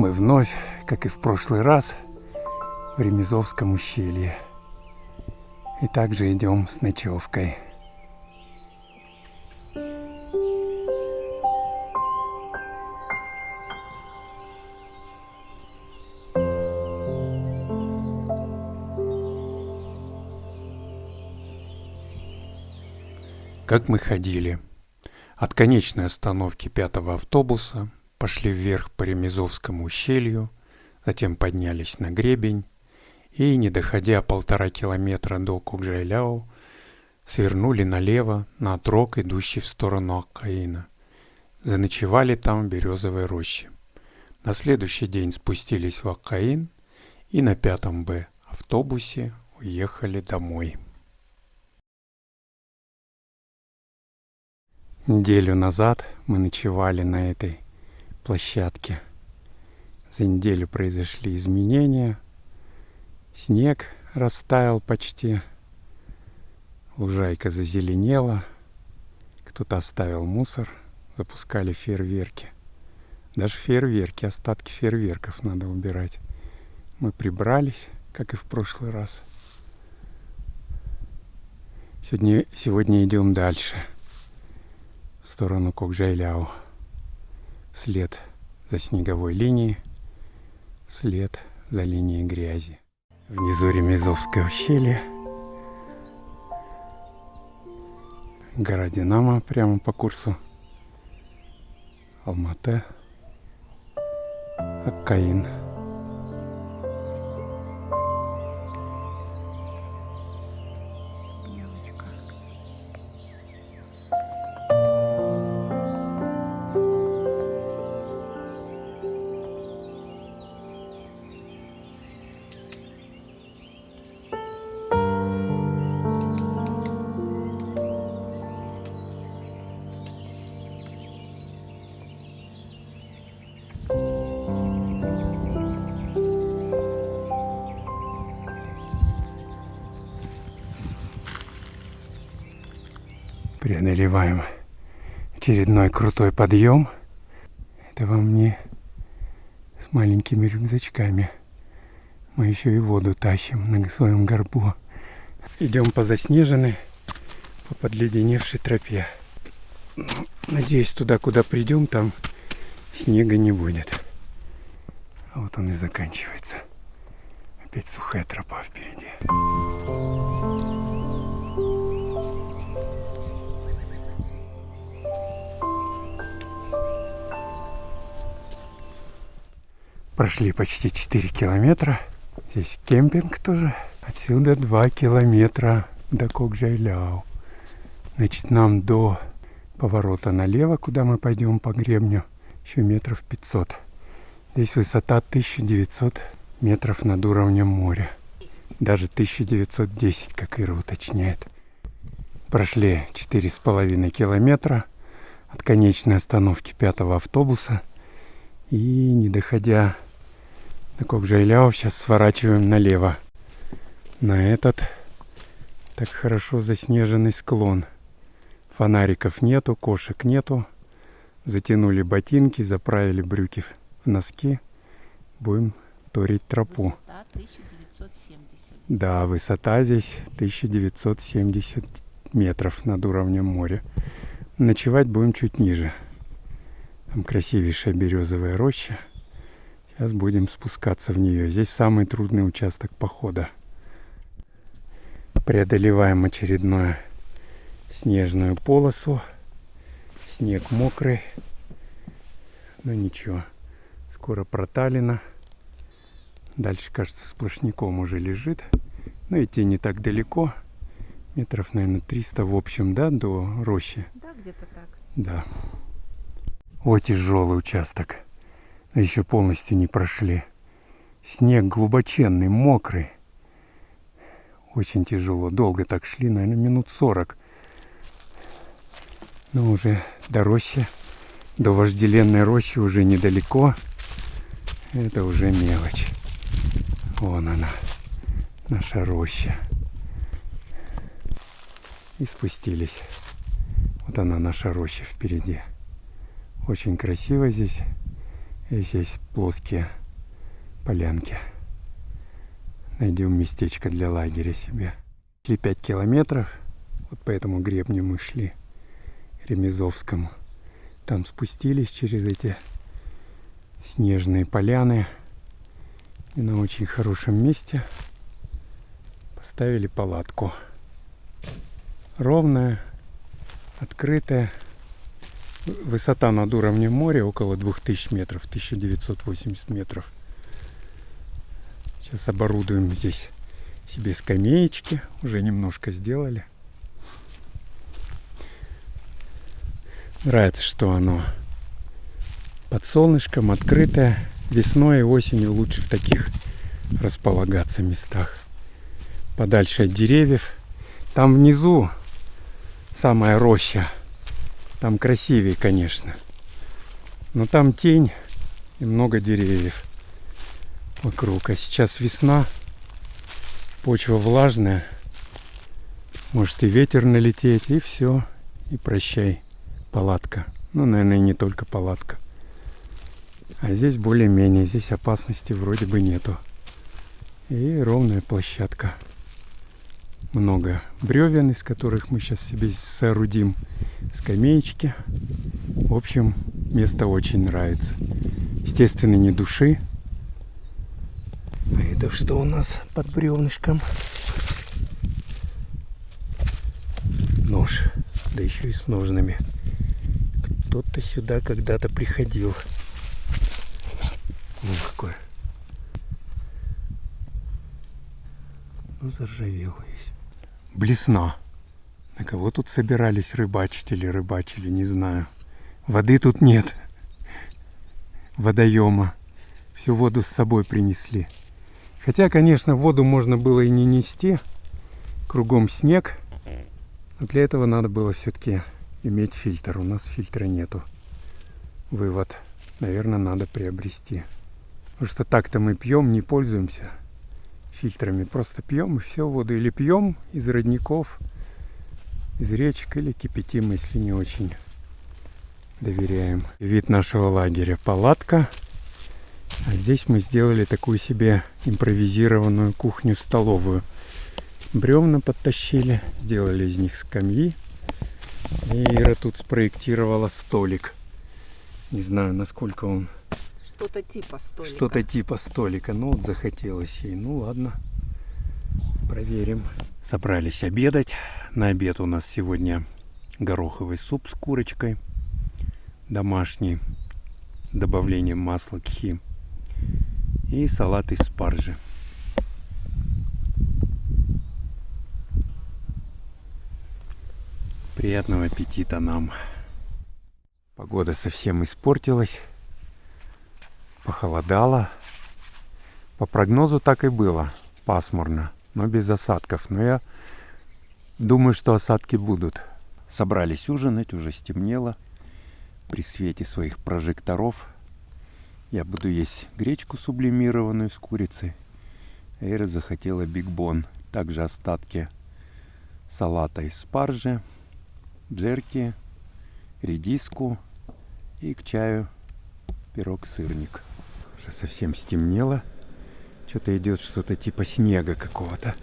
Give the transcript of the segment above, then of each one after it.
Мы вновь, как и в прошлый раз, в Ремезовском ущелье. И также идем с ночевкой. Как мы ходили. От конечной остановки 5-го автобуса пошли вверх по Ремезовскому ущелью, затем поднялись на гребень и, не доходя 1,5 километра до Кокжайляу, свернули налево на отрог, идущий в сторону Аккаина. Заночевали там в березовой роще. На следующий день спустились в Аккаин и на 5-м Б автобусе уехали домой. Неделю назад мы ночевали на этой площадке. За неделю произошли изменения. Снег растаял почти. Лужайка зазеленела. Кто-то оставил мусор. Запускали фейерверки. Даже фейерверки, остатки фейерверков надо убирать. Мы прибрались, как и в прошлый раз. Сегодня идем дальше. В сторону Кокжайляу. Вслед за снеговой линией, вслед за линией грязи. Внизу Ремезовское ущелье. Гора Динамо прямо по курсу. Алматы. Аккаин. Преодолеваем очередной крутой подъем. Это вам не с маленькими рюкзачками. Мы еще и воду тащим на своем горбу. Идем по заснеженной, по подледеневшей тропе. Надеюсь, туда, куда придем, там снега не будет. А вот он и заканчивается. Опять сухая тропа впереди. Прошли почти 4 километра. Здесь кемпинг тоже. Отсюда 2 километра до Кокжайляу. Значит, нам до поворота налево, куда мы пойдем по гребню, еще метров 500. Здесь высота 1900 метров над уровнем моря. Даже 1910, как Ира уточняет. Прошли 4,5 километра от конечной остановки 5-го автобуса. И, не доходя до Кокжайляу, сейчас сворачиваем налево. На этот так хорошо заснеженный склон. Фонариков нету, кошек нету. Затянули ботинки, заправили брюки в носки. Будем торить тропу. Высота 1970. Да, высота здесь 1970 метров над уровнем моря. Ночевать будем чуть ниже. Там красивейшая березовая роща. Сейчас будем спускаться в нее. Здесь самый трудный участок похода. Преодолеваем очередную снежную полосу. Снег мокрый. Но ничего. Скоро проталина. Дальше, кажется, сплошняком уже лежит. Но идти не так далеко. Метров, наверное, 300 в общем, да, до рощи? Да, где-то так. Да. О, тяжелый участок. Но еще полностью не прошли. Снег глубоченный, мокрый. Очень тяжело. Долго так шли, наверное, минут 40. Но уже до рощи, до вожделенной рощи уже недалеко. Это уже мелочь. Вон она, наша роща. И спустились. Вот она, наша роща впереди. Очень красиво здесь. Здесь есть плоские полянки. Найдем местечко для лагеря себе. Шли 5 километров. Вот по этому гребню мы шли. Ремезовскому. Там спустились через эти снежные поляны. И на очень хорошем месте поставили палатку. Ровная, открытая. Высота над уровнем моря около 2000 метров, 1980 метров. Сейчас оборудуем здесь себе скамеечки. Уже немножко сделали. Нравится, что оно под солнышком, открытое. Весной и осенью лучше в таких располагаться местах. Подальше от деревьев. Там внизу самая роща. Там красивее, конечно. Но там тень и много деревьев вокруг. А сейчас весна. Почва влажная. Может и ветер налететь. И все. И прощай. Палатка. Ну, наверное, не только палатка. А здесь более-менее. Здесь опасности вроде бы нету. И ровная площадка. Много бревен, из которых мы сейчас себе соорудим скамеечки. В общем, место очень нравится. Естественно, ни души. А это что у нас под бревнышком? Нож. Да еще и с ножными. Кто-то сюда когда-то приходил. Ну какой. Ну заржавел весь. Блесна. На кого тут собирались рыбачить или рыбачили, не знаю. Воды тут нет. Водоема. Всю воду с собой принесли. Хотя, конечно, воду можно было и не нести. Кругом снег. Но для этого надо было все-таки иметь фильтр. У нас фильтра нету. Вывод. Наверное, надо приобрести. Потому что так-то мы пьем, не пользуемся фильтрами. Просто пьем и все воду. Или пьем из родников, из речек, или кипятим, если не очень доверяем. Вид нашего лагеря. Палатка. А здесь мы сделали такую себе импровизированную кухню-столовую. Бревна подтащили, сделали из них скамьи. И Ира тут спроектировала столик. Не знаю, насколько он... Что-то типа столика. Что-то типа столика. Ну вот захотелось ей. Ну ладно. Проверим. Собрались обедать. На обед у нас сегодня гороховый суп с курочкой. Домашний. С добавлением масла кхи. И салат из спаржи. Приятного аппетита нам. Погода совсем испортилась. Похолодало. По прогнозу так и было. Пасмурно, но без осадков. Но я думаю, что осадки будут. Собрались ужинать, уже стемнело. При свете своих прожекторов я буду есть гречку сублимированную с курицей. Эйра захотела бигбон. Также остатки салата из спаржи, джерки, редиску и к чаю пирог-сырник. Уже совсем стемнело. Что-то идет что-то типа снега какого-то.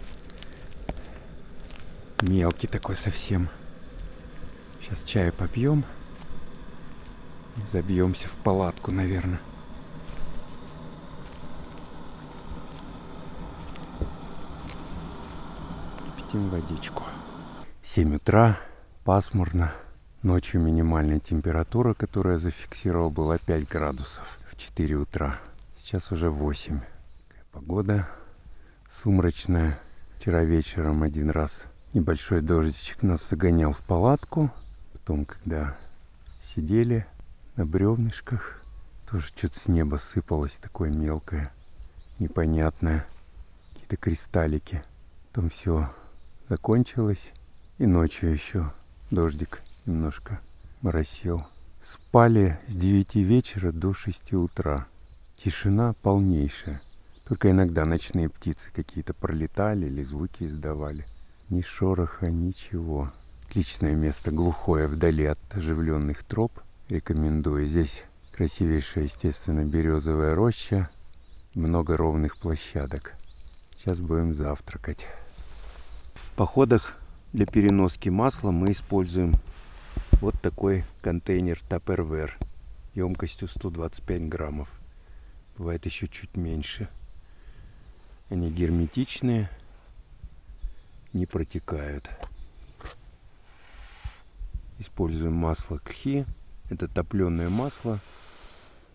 Мелкий такой совсем. Сейчас чаю попьем. И забьемся в палатку, наверное. Кипятим водичку. 7 утра. Пасмурно. Ночью минимальная температура, которую я зафиксировал, была 5 градусов в 4 утра. Сейчас уже 8. Погода сумрачная. Вчера вечером один раз небольшой дождичек нас загонял в палатку. Потом, когда сидели на бревнышках, тоже что-то с неба сыпалось такое мелкое, непонятное. Какие-то кристаллики. Потом все закончилось. И ночью еще дождик немножко моросил. Спали с 9 вечера до 6 утра. Тишина полнейшая. Только иногда ночные птицы какие-то пролетали или звуки издавали. Ни шороха, ничего. Отличное место, глухое, вдали от оживленных троп. Рекомендую. Здесь Красивейшая, естественно, березовая роща. Много ровных площадок. Сейчас будем завтракать. В походах для переноски масла мы используем вот такой контейнер Tupperware емкостью 125 граммов. Бывает еще чуть меньше. Они герметичные, не протекают. Используем масло кхи. Это топленое масло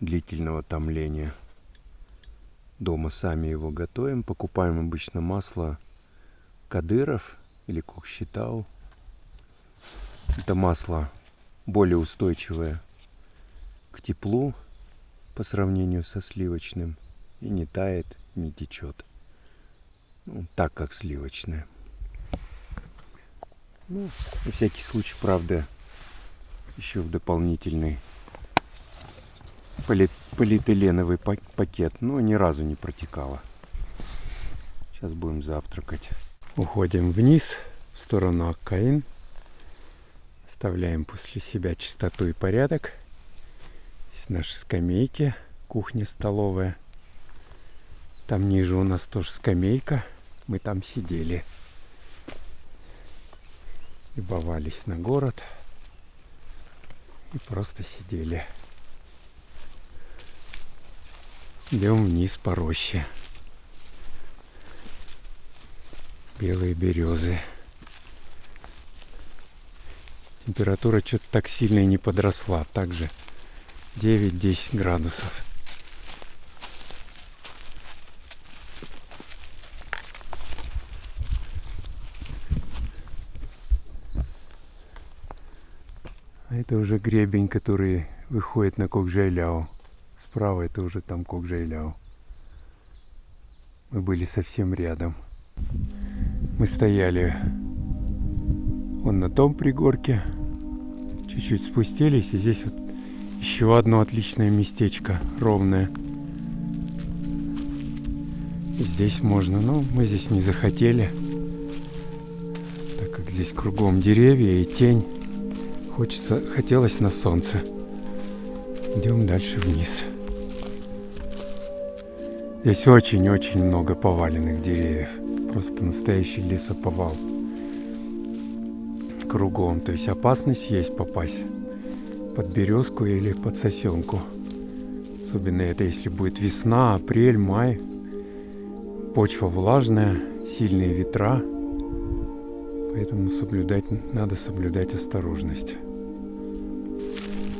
длительного томления. Дома сами его готовим. Покупаем обычно масло Кадыров или Кокшетау. Это масло более устойчивое к теплу по сравнению со сливочным. И не тает, не течет. Так как сливочное. На всякий случай, правда, еще в дополнительный полиэтиленовый пакет, но ни разу не протекало. Сейчас будем завтракать. Уходим вниз, в сторону Ак-Каин. Оставляем после себя чистоту и порядок. Здесь наши скамейки, кухня-столовая. Там ниже у нас тоже скамейка. Мы там сидели. Любовались на город. И просто сидели. Идем вниз по роще. Белые березы. Температура что-то так сильно и не подросла. Также 9-10 градусов. А это уже гребень, который выходит на Кокжайляу. Справа это уже там Кокжайляу. Мы были совсем рядом. Мы стояли вон на том пригорке. Чуть-чуть спустились. И здесь вот еще одно отличное местечко. Ровное. И здесь можно. Но мы здесь не захотели. Так как здесь кругом деревья и тень. Хотелось на солнце. Идем дальше вниз. Здесь очень-очень много поваленных деревьев. Просто настоящий лесоповал. Кругом. То есть опасность есть попасть под березку или под сосенку. Особенно это если будет весна, апрель, май. Почва влажная, сильные ветра. Поэтому надо соблюдать осторожность.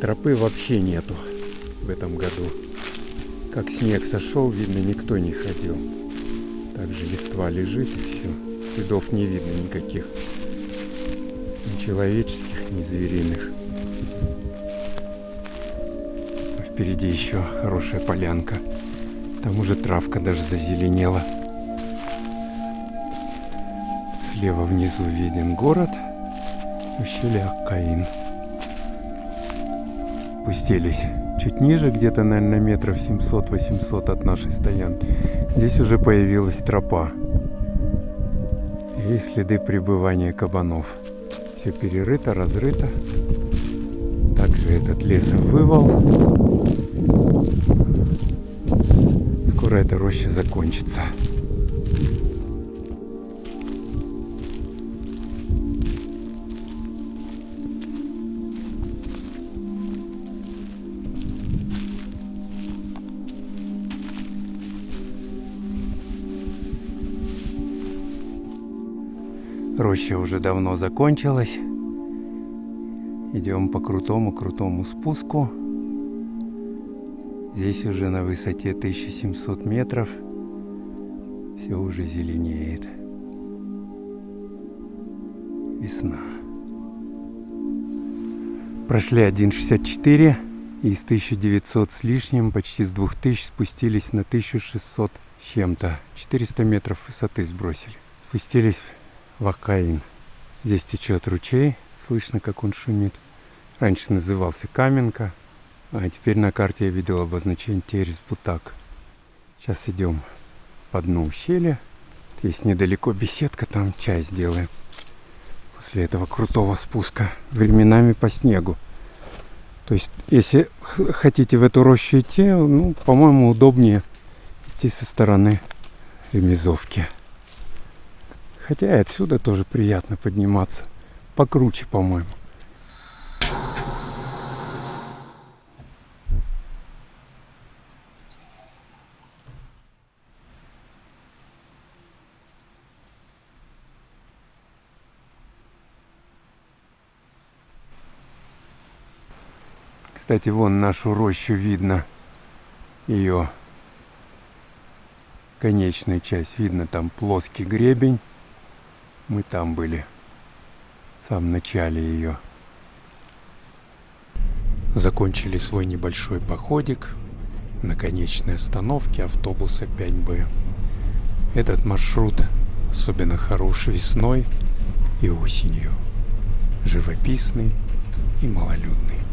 Тропы вообще нету в этом году. Как снег сошел, видно, никто не ходил. Также листва лежит и все. Следов не видно никаких. Ни человеческих, ни звериных. А впереди еще хорошая полянка. Там уже травка даже зазеленела. Слева внизу виден город. Ущелье Ак-Каин. Спустились чуть ниже, где-то, наверное, метров 700-800 от нашей стоянки. Здесь уже появилась тропа. И следы пребывания кабанов. Все перерыто, разрыто. Также этот лесовывал. Скоро эта роща закончится. Роща уже давно закончилась. Идем по крутому спуску. Здесь уже на высоте 1700 метров все уже зеленеет. Весна. Прошли 1,64 и из 1900 с лишним, почти с 2000 спустились на 1600 с чем-то. 400 метров высоты сбросили. Спустились в Ак-Каин. Здесь течет ручей, слышно, как он шумит. Раньше назывался Каменка, а теперь на карте я видел обозначение Терес-Бутак. Сейчас идем по дну ущелья. Есть недалеко беседка, там чай сделаем. После этого крутого спуска, временами по снегу. То есть, если хотите в эту рощу идти, ну, по-моему, удобнее идти со стороны Ремезовки. Хотя и отсюда тоже приятно подниматься. Покруче, по-моему. Кстати, вон нашу рощу видно. Ее конечная часть. Видно там плоский гребень. Мы там были. В самом начале ее. Закончили свой небольшой походик на конечной остановке автобуса 5Б. Этот маршрут особенно хорош весной и осенью. Живописный и малолюдный.